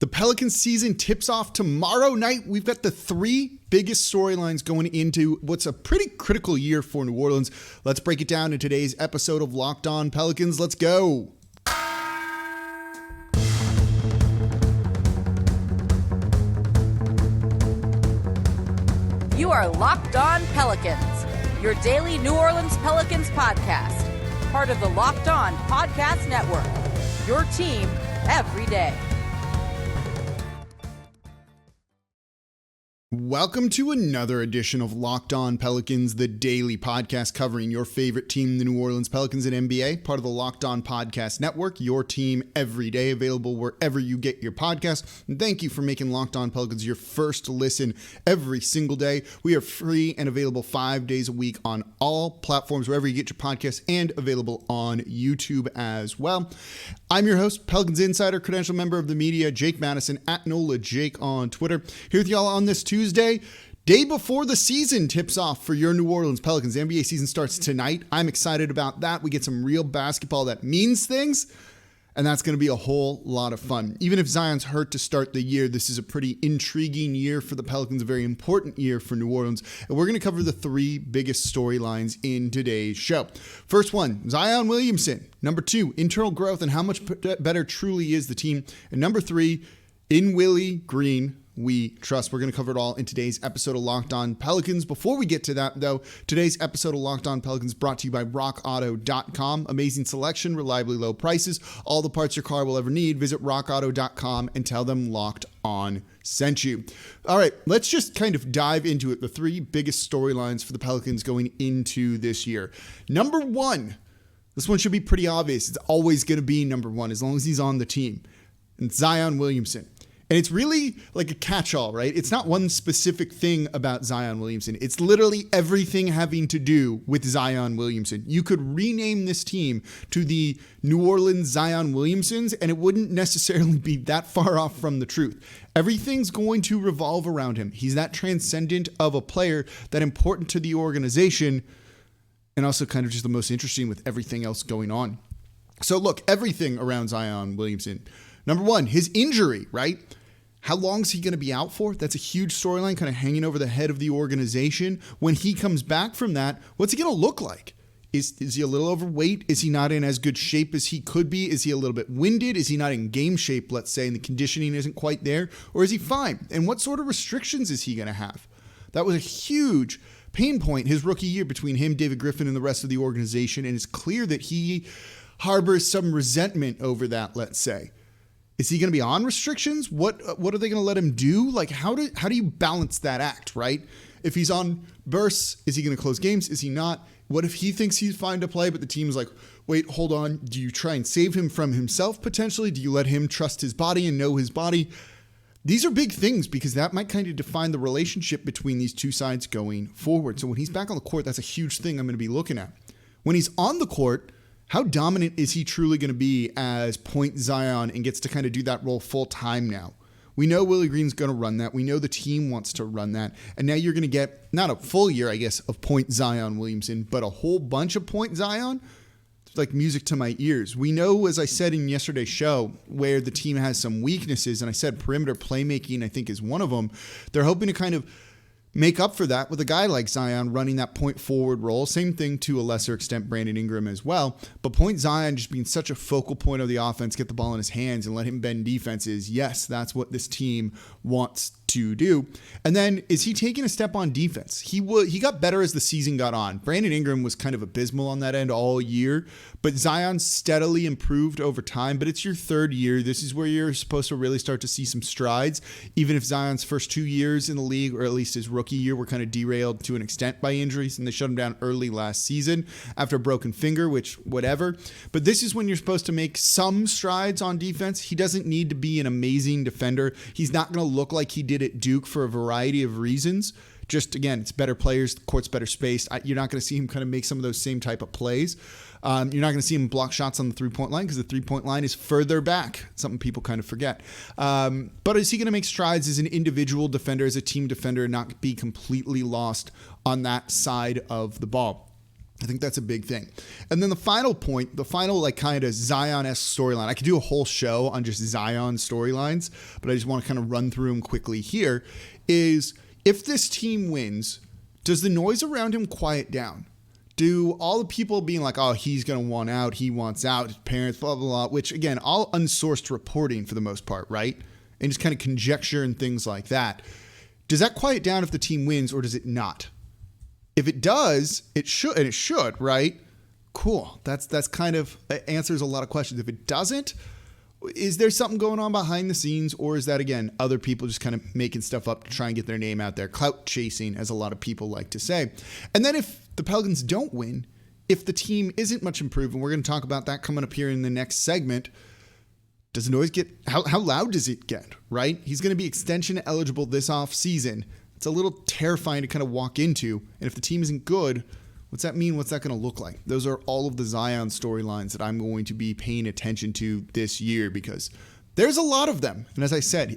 The Pelicans season tips off tomorrow night. We've got the three biggest storylines going into what's a pretty critical year for New Orleans. Let's break it down in today's episode of Locked On Pelicans. Let's go. You are Locked On Pelicans, your daily New Orleans Pelicans podcast. Part of the Locked On Podcast Network, your team every day. Welcome to another edition of Locked On Pelicans, the daily podcast covering your favorite team, the New Orleans Pelicans and NBA, part of the Locked On Podcast Network, your team every day, available wherever you get your podcasts. And thank you for making Locked On Pelicans your first listen every single day. We are free and available 5 days a week on all platforms, wherever you get your podcasts, and available on YouTube as well. I'm your host, Pelicans Insider, credential member of the media, Jake Madison, at NOLA Jake on Twitter. Here with y'all on this Tuesday, day before the season tips off for your New Orleans Pelicans. The NBA season starts tonight. I'm excited about that. We get some real basketball that means things, and that's going to be a whole lot of fun. Even if Zion's hurt to start the year, this is a pretty intriguing year for the Pelicans, a very important year for New Orleans, and we're going to cover the three biggest storylines in today's show. First one, Zion Williamson. Number two, internal growth and how much better truly is the team. And number three, in Willie Green, we trust. We're going to cover it all in today's episode of Locked On Pelicans. Before we get to that, though, today's episode of Locked On Pelicans brought to you by rockauto.com. Amazing selection, reliably low prices, all the parts your car will ever need. Visit rockauto.com and tell them Locked On sent you. All right, let's just kind of dive into it. The three biggest storylines for the Pelicans going into this year. Number one, this one should be pretty obvious. It's always going to be number one as long as he's on the team. And Zion Williamson. And it's really like a catch-all, right? It's not one specific thing about Zion Williamson. It's literally everything having to do with Zion Williamson. You could rename this team to the New Orleans Zion Williamsons, and it wouldn't necessarily be that far off from the truth. Everything's going to revolve around him. He's that transcendent of a player, that important to the organization, and also kind of just the most interesting with everything else going on. So look, everything around Zion Williamson. Number one, his injury, right? How long is he going to be out for? That's a huge storyline kind of hanging over the head of the organization. When he comes back from that, what's he going to look like? Is he a little overweight? Is he not in as good shape as he could be? Is he a little bit winded? Is he not in game shape, let's say, and the conditioning isn't quite there? Or is he fine? And what sort of restrictions is he going to have? That was a huge pain point his rookie year between him, David Griffin, and the rest of the organization. And it's clear that he harbors some resentment over that, let's say. Is he going to be on restrictions? What are they going to let him do? Like, how do you balance that act, right? If he's on bursts, is he going to close games? Is he not? What if he thinks he's fine to play, but the team's like, wait, hold on. Do you try and save him from himself potentially? Do you let him trust his body and know his body? These are big things because that might kind of define the relationship between these two sides going forward. So when he's back on the court, that's a huge thing I'm going to be looking at. When he's on the court, how dominant is he truly going to be as point Zion and gets to kind of do that role full time now? We know Willie Green's going to run that. We know the team wants to run that. And now you're going to get not a full year, I guess, of point Zion Williamson, but a whole bunch of point Zion. It's like music to my ears. We know, as I said in yesterday's show, where the team has some weaknesses, and I said perimeter playmaking, I think, is one of them. They're hoping to kind of make up for that with a guy like Zion running that point forward role. Same thing to a lesser extent, Brandon Ingram as well. But point Zion just being such a focal point of the offense, get the ball in his hands and let him bend defenses. Yes, that's what this team wants to do. And then is he taking a step on defense? He got better as the season got on. Brandon Ingram was kind of abysmal on that end all year, but Zion steadily improved over time. But it's your third year. This is where you're supposed to really start to see some strides. Even if Zion's first 2 years in the league, or at least his rookie year, were kind of derailed to an extent by injuries, and they shut him down early last season after a broken finger, which whatever. But this is when you're supposed to make some strides on defense. He doesn't need to be an amazing defender. He's not going to look like he did at Duke for a variety of reasons. Just, again, it's better players, the court's better spaced. You're not going to see him kind of make some of those same type of plays. You're not going to see him block shots on the three-point line because the three-point line is further back, something people kind of forget. But is he going to make strides as an individual defender, as a team defender, and not be completely lost on that side of the ball? I think that's a big thing. And then the final point, the final like kind of Zion-esque storyline, I could do a whole show on just Zion storylines, but I just want to kind of run through them quickly here, is if this team wins, does the noise around him quiet down? Do all the people being like, oh, he's going to want out, he wants out, his parents, blah, blah, blah, which again, all unsourced reporting for the most part, right? And just kind of conjecture and things like that. Does that quiet down if the team wins or does it not? If it does, it should, and it should, right? Cool. That's kind of answers a lot of questions. If it doesn't, is there something going on behind the scenes, or is that, again, other people just kind of making stuff up to try and get their name out there? Clout chasing, as a lot of people like to say. And then if the Pelicans don't win, if the team isn't much improved, and we're going to talk about that coming up here in the next segment, does the noise get, how loud does it get, right? He's going to be extension eligible this off season. It's a little terrifying to kind of walk into. And if the team isn't good, what's that mean? What's that going to look like? Those are all of the Zion storylines that I'm going to be paying attention to this year because there's a lot of them. And as I said,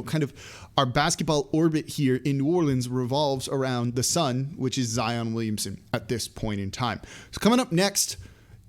kind of our basketball orbit here in New Orleans revolves around the sun, which is Zion Williamson at this point in time. So coming up next,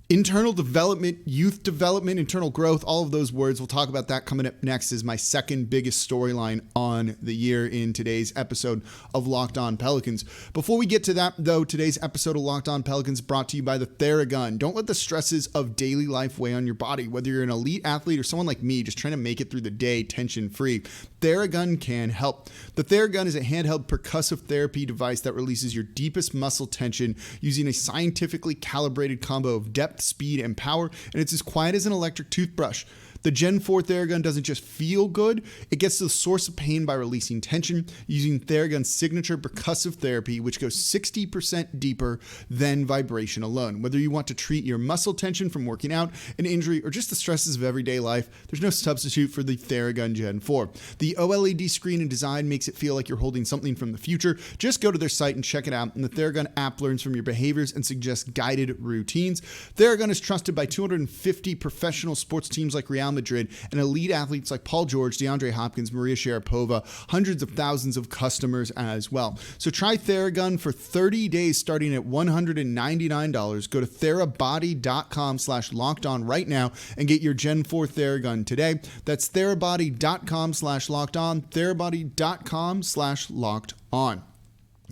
internal development, youth development, internal growth, all of those words. We'll talk about that coming up next is my second biggest storyline on the year in today's episode of Locked On Pelicans. Before we get to that, though, today's episode of Locked On Pelicans brought to you by the Theragun. Don't let the stresses of daily life weigh on your body. Whether you're an elite athlete or someone like me just trying to make it through the day tension-free, Theragun can help. The Theragun is a handheld percussive therapy device that releases your deepest muscle tension using a scientifically calibrated combo of depth, speed, and power, and it's as quiet as an electric toothbrush. The Gen 4 Theragun doesn't just feel good, it gets to the source of pain by releasing tension using Theragun's signature percussive therapy, which goes 60% deeper than vibration alone. Whether you want to treat your muscle tension from working out, an injury, or just the stresses of everyday life, there's no substitute for the Theragun Gen 4. The OLED screen and design makes it feel like you're holding something from the future. Just go to their site and check it out, and the Theragun app learns from your behaviors and suggests guided routines. Theragun is trusted by 250 professional sports teams like Real Madrid and elite athletes like Paul George, DeAndre Hopkins, Maria Sharapova, hundreds of thousands of customers as well. So try Theragun for 30 days starting at $199. Go to therabody.com/lockedon right now and get your Gen 4 Theragun today. That's therabody.com/lockedon, therabody.com/lockedon.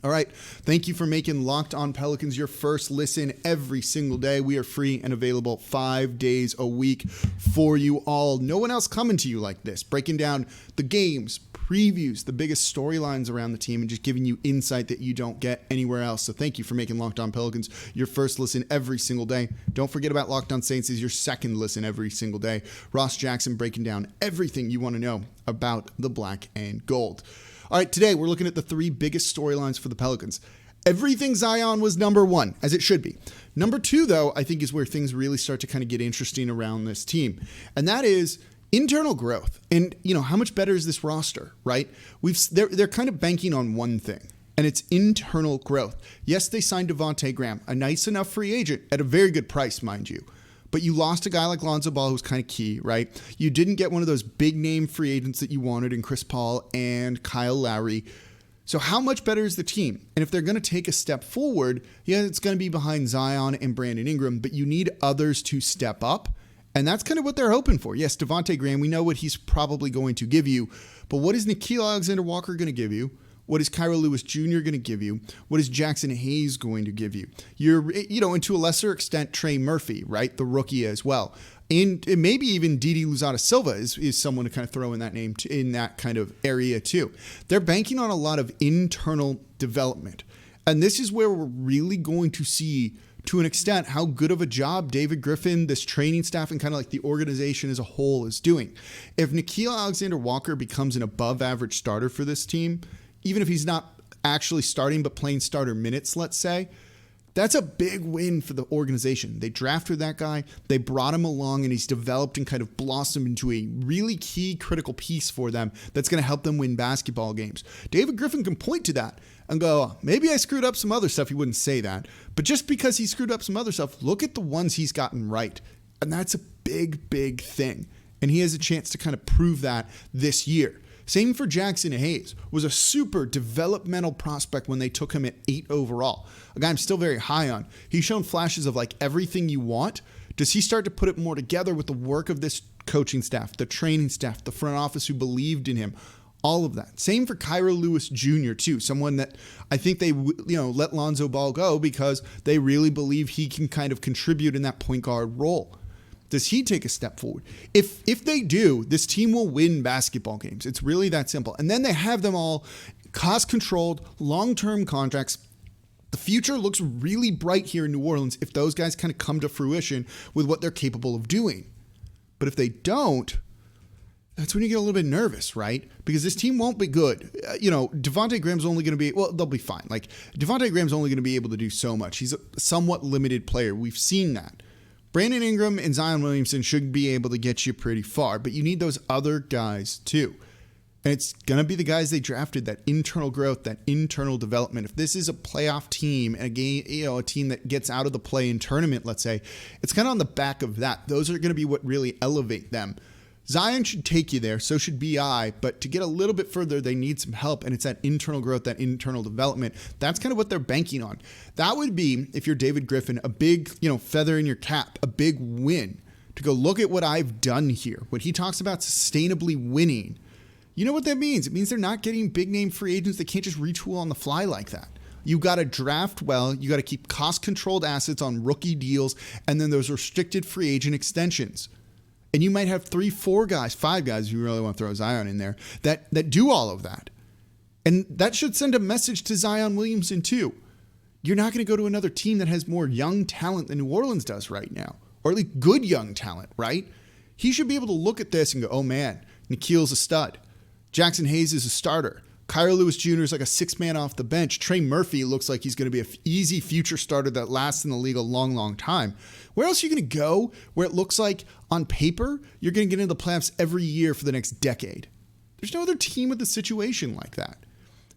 All right. Thank you for making Locked On Pelicans your first listen every single day. We are free and available 5 days a week for you all. No one else coming to you like this, breaking down the games, previews, the biggest storylines around the team, and just giving you insight that you don't get anywhere else. So thank you for making Locked On Pelicans your first listen every single day. Don't forget about Locked On Saints is your second listen every single day. Ross Jackson breaking down everything you want to know about the black and gold. All right, today we're looking at the three biggest storylines for the Pelicans. Everything Zion was number one, as it should be. Number two, though, I think is where things really start to kind of get interesting around this team. And that is internal growth. And, how much better is this roster, right? They're kind of banking on one thing, and it's internal growth. Yes, they signed Devontae Graham, a nice enough free agent at a very good price, mind you. But you lost a guy like Lonzo Ball who's kind of key, right? You didn't get one of those big name free agents that you wanted in Chris Paul and Kyle Lowry. So how much better is the team? And if they're going to take a step forward, yeah, it's going to be behind Zion and Brandon Ingram, but you need others to step up. And that's kind of what they're hoping for. Yes, Devontae Graham, we know what he's probably going to give you, but what is Nickeil Alexander-Walker going to give you? What is Kira Lewis Jr. going to give you? What is Jackson Hayes going to give you? And to a lesser extent, Trey Murphy, right? The rookie as well. And maybe even Didi Luzada Silva is someone to kind of throw in that name in that kind of area too. They're banking on a lot of internal development. And this is where we're really going to see, to an extent, how good of a job David Griffin, this training staff, and kind of like the organization as a whole is doing. If Nickeil Alexander-Walker becomes an above average starter for this team, even if he's not actually starting but playing starter minutes, let's say, that's a big win for the organization. They drafted that guy, they brought him along, and he's developed and kind of blossomed into a really key critical piece for them that's going to help them win basketball games. David Griffin can point to that and go, maybe I screwed up some other stuff. He wouldn't say that. But just because he screwed up some other stuff, look at the ones he's gotten right. And that's a big, big thing. And he has a chance to kind of prove that this year. Same for Jackson Hayes. Was a super developmental prospect when they took him at 8 overall. A guy I'm still very high on. He's shown flashes of like everything you want. Does he start to put it more together with the work of this coaching staff, the training staff, the front office who believed in him? All of that. Same for Kyra Lewis Jr. too. Someone that I think they let Lonzo Ball go because they really believe he can kind of contribute in that point guard role. Does he take a step forward? If they do, this team will win basketball games. It's really that simple. And then they have them all cost-controlled, long-term contracts. The future looks really bright here in New Orleans if those guys kind of come to fruition with what they're capable of doing. But if they don't, that's when you get a little bit nervous, right? Because this team won't be good. Devontae Graham's only going to be, they'll be fine. Like, Devontae Graham's only going to be able to do so much. He's a somewhat limited player. We've seen that. Brandon Ingram and Zion Williamson should be able to get you pretty far, but you need those other guys too. And it's going to be the guys they drafted, that internal growth, that internal development. If this is a playoff team and a game, a team that gets out of the play-in tournament, let's say, it's kind of on the back of that. Those are going to be what really elevate them. Zion should take you there, so should BI, but to get a little bit further, they need some help, and it's that internal growth, that internal development. That's kind of what they're banking on. That would be, if you're David Griffin, a big, feather in your cap, a big win, to go look at what I've done here. When he talks about sustainably winning, you know what that means? It means they're not getting big-name free agents that can't just retool on the fly like that. You got to draft well, you got to keep cost-controlled assets on rookie deals, and then those restricted free agent extensions. And you might have 3, 4 guys, 5 guys, if you really want to throw Zion in there, that do all of that. And that should send a message to Zion Williamson too. You're not going to go to another team that has more young talent than New Orleans does right now, or at least good young talent, right? He should be able to look at this and go, oh man, Nikhil's a stud. Jackson Hayes is a starter. Kyra Lewis Jr. is like a 6-man off the bench. Trey Murphy looks like he's going to be an easy future starter that lasts in the league a long, long time. Where else are you going to go where it looks like on paper you're going to get into the playoffs every year for the next decade? There's no other team with a situation like that.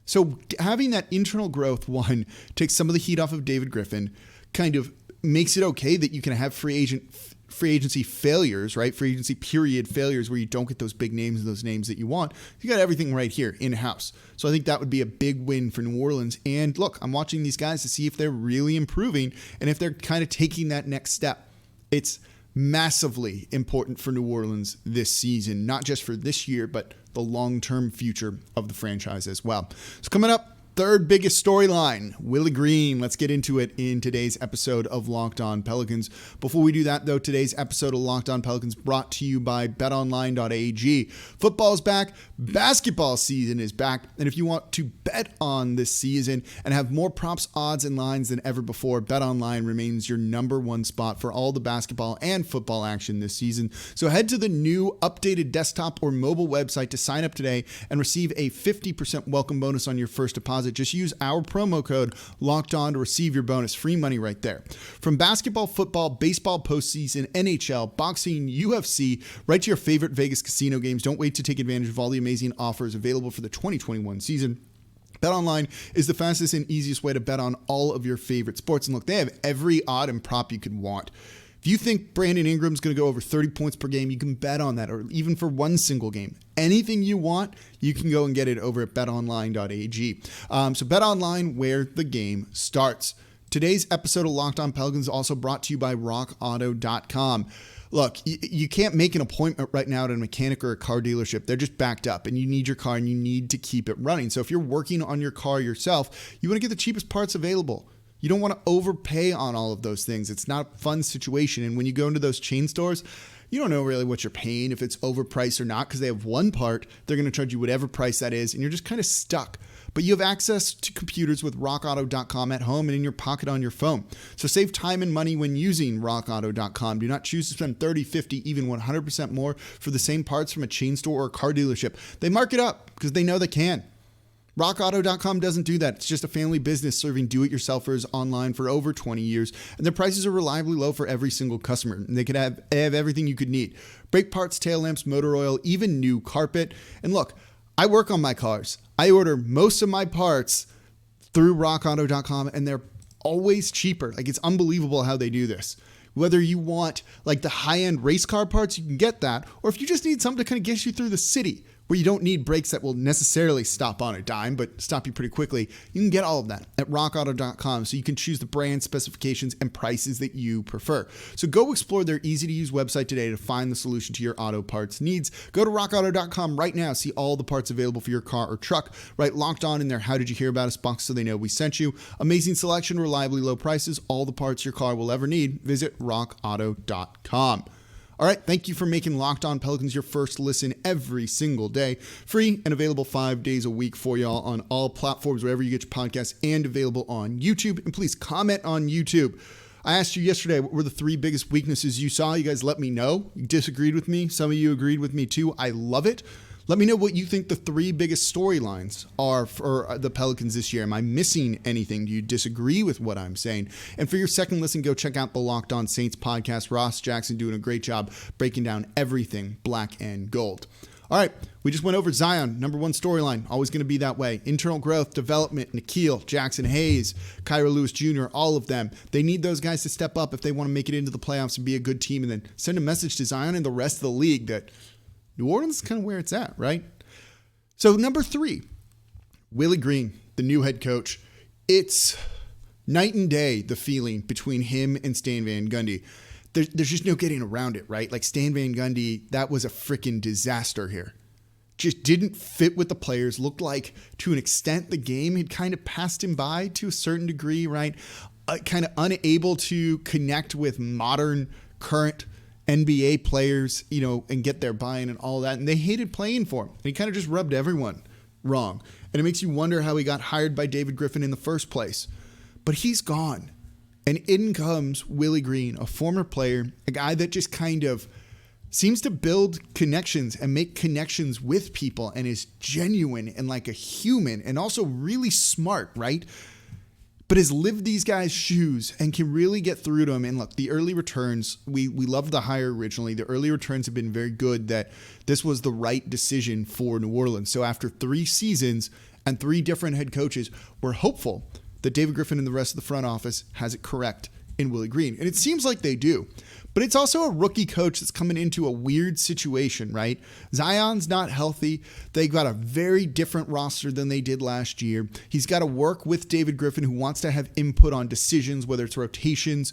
So having that internal growth, one, takes some of the heat off of David Griffin, kind of makes it okay that you can have free agency failures, right? Free agency period failures where you don't get those big names and those names that you want. You got everything right here in-house. So I think that would be a big win for New Orleans. And look, I'm watching these guys to see if they're really improving and if they're kind of taking that next step. It's massively important for New Orleans this season, not just for this year, but the long-term future of the franchise as well. So coming up, third biggest storyline, Willie Green. Let's get into it in today's episode of Locked On Pelicans. Before we do that, though, today's episode of Locked On Pelicans brought to you by BetOnline AG. Football's back. Basketball season is back. And if you want to bet on this season and have more props, odds, and lines than ever before, BetOnline remains your number one spot for all the basketball and football action this season. So head to the new updated desktop or mobile website to sign up today and receive a 50% welcome bonus on your first deposit. Just use our promo code LOCKEDON to receive your bonus. Free money right there. From basketball, football, baseball postseason, NHL, boxing, UFC, right to your favorite Vegas casino games. Don't wait to take advantage of all the amazing offers available for the 2021 season. BetOnline is the fastest and easiest way to bet on all of your favorite sports. And look, they have every odd and prop you could want. If you think Brandon Ingram's going to go over 30 points per game, you can bet on that, or even for one single game. Anything you want, you can go and get it over at betonline.ag. So BetOnline, where the game starts. Today's episode of Locked On Pelicans is also brought to you by rockauto.com. Look, you can't make an appointment right now at a mechanic or a car dealership. They're just backed up, and you need your car, and you need to keep it running. So if you're working on your car yourself, you want to get the cheapest parts available. You don't want to overpay on all of those things. It's not a fun situation. And when you go into those chain stores, you don't know really what you're paying, if it's overpriced or not, because they have one part. They're going to charge you whatever price that is, and you're just kind of stuck. But you have access to computers with rockauto.com at home and in your pocket on your phone. So save time and money when using rockauto.com. Do not choose to spend 30, 50, even 100% more for the same parts from a chain store or a car dealership. They mark it up because they know they can. RockAuto.com doesn't do that. It's just a family business serving do-it-yourselfers online for over 20 years, and their prices are reliably low for every single customer. And they have everything you could need. Brake parts, tail lamps, motor oil, even new carpet. And look, I work on my cars. I order most of my parts through RockAuto.com, and they're always cheaper. Like, it's unbelievable how they do this. Whether you want like the high-end race car parts, you can get that. Or if you just need something to kind of get you through the city, where you don't need brakes that will necessarily stop on a dime, but stop you pretty quickly. You can get all of that at rockauto.com, so you can choose the brand, specifications, and prices that you prefer. So go explore their easy-to-use website today to find the solution to your auto parts needs. Go to rockauto.com right now, see all the parts available for your car or truck. Right, Locked On in their How Did You Hear About Us box so they know we sent you. Amazing selection, reliably low prices, all the parts your car will ever need. Visit rockauto.com. All right, thank you for making Locked On Pelicans your first listen every single day. Free and available 5 days a week for y'all on all platforms, wherever you get your podcasts, and available on YouTube. And please comment on YouTube. I asked you yesterday, what were the 3 biggest weaknesses you saw? You guys let me know. You disagreed with me. Some of you agreed with me too. I love it. Let me know what you think the 3 biggest storylines are for the Pelicans this year. Am I missing anything? Do you disagree with what I'm saying? And for your second listen, go check out the Locked On Saints podcast. Ross Jackson doing a great job breaking down everything black and gold. All right, we just went over Zion, number 1 storyline, always going to be that way. Internal growth, development, Nikhil, Jackson Hayes, Kyra Lewis Jr., all of them. They need those guys to step up if they want to make it into the playoffs and be a good team, and then send a message to Zion and the rest of the league that New Orleans is kind of where it's at, right? So number 3, Willie Green, the new head coach. It's night and day, the feeling between him and Stan Van Gundy. There's just no getting around it, right? Like Stan Van Gundy, that was a freaking disaster here. Just didn't fit with the players. Looked like, to an extent, the game had kind of passed him by to a certain degree, right? Kind of unable to connect with modern, current NBA players, and get their buy-in and all that. And they hated playing for him. And he kind of just rubbed everyone wrong. And it makes you wonder how he got hired by David Griffin in the first place. But he's gone. And in comes Willie Green, a former player, a guy that just kind of seems to build connections and make connections with people and is genuine and like a human and also really smart, right? But has lived these guys' shoes and can really get through to them. And look, the early returns, we loved the hire originally. The early returns have been very good, that this was the right decision for New Orleans. So after 3 seasons and 3 different head coaches, we're hopeful that David Griffin and the rest of the front office has it correct in Willie Green. And it seems like they do. But it's also a rookie coach that's coming into a weird situation, right? Zion's not healthy. They got a very different roster than they did last year. He's got to work with David Griffin, who wants to have input on decisions, whether it's rotations,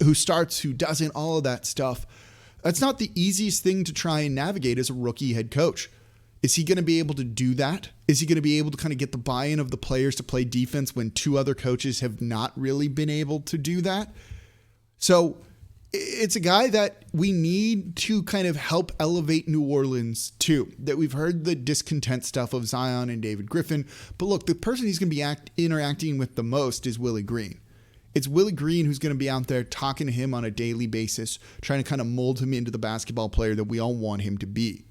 who starts, who doesn't, all of that stuff. That's not the easiest thing to try and navigate as a rookie head coach. Is he going to be able to do that? Is he going to be able to kind of get the buy-in of the players to play defense when 2 other coaches have not really been able to do that? So it's a guy that we need to kind of help elevate New Orleans too. That we've heard the discontent stuff of Zion and David Griffin. But look, the person he's going to be interacting with the most is Willie Green. It's Willie Green who's going to be out there talking to him on a daily basis, trying to kind of mold him into the basketball player that we all want him to be.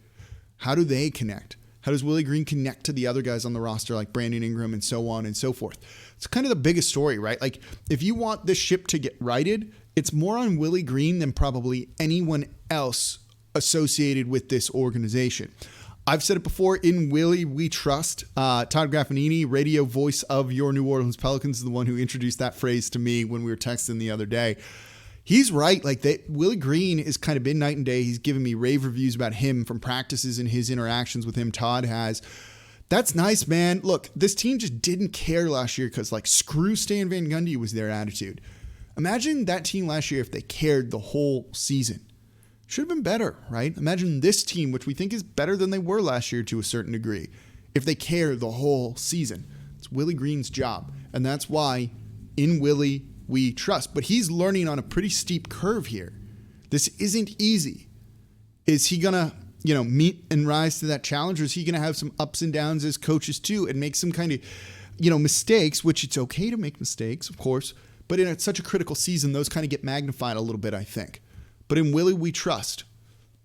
How do they connect? How does Willie Green connect to the other guys on the roster like Brandon Ingram and so on and so forth? It's kind of the biggest story, right? Like, if you want this ship to get righted, it's more on Willie Green than probably anyone else associated with this organization. I've said it before, in Willie we trust. Todd Graffinini, radio voice of your New Orleans Pelicans, is the one who introduced that phrase to me when we were texting the other day. He's right. Like, Willie Green has kind of been night and day. He's given me rave reviews about him from practices and his interactions with him. Todd has. That's nice, man. Look, this team just didn't care last year because, like, screw Stan Van Gundy was their attitude. Imagine that team last year if they cared the whole season. Should have been better, right? Imagine this team, which we think is better than they were last year to a certain degree, if they care the whole season. It's Willie Green's job, and that's why in Willie we trust. But he's learning on a pretty steep curve here. This isn't easy. Is he going to, meet and rise to that challenge, or is he going to have some ups and downs as coaches too and make some kind of, mistakes, which it's okay to make mistakes, of course, but in such a critical season, those kind of get magnified a little bit, I think. But in Willie, we trust.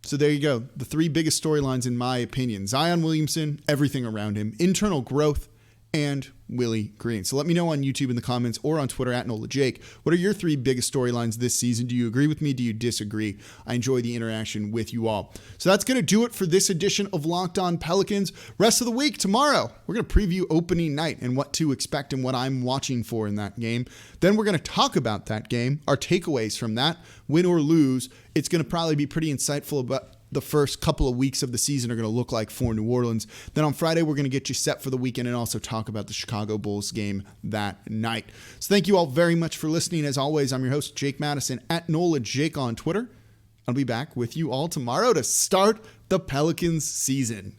So there you go. The 3 biggest storylines, in my opinion: Zion Williamson, everything around him, internal growth, and Willie Green. So let me know on YouTube in the comments or on Twitter at NolaJake. What are your 3 biggest storylines this season? Do you agree with me? Do you disagree? I enjoy the interaction with you all. So that's going to do it for this edition of Locked On Pelicans. Rest of the week, tomorrow, we're going to preview opening night and what to expect and what I'm watching for in that game. Then we're going to talk about that game, our takeaways from that, win or lose. It's going to probably be pretty insightful about the first couple of weeks of the season are going to look like for New Orleans. Then on Friday, we're going to get you set for the weekend and also talk about the Chicago Bulls game that night. So thank you all very much for listening. As always, I'm your host, Jake Madison, at NolaJake on Twitter. I'll be back with you all tomorrow to start the Pelicans season.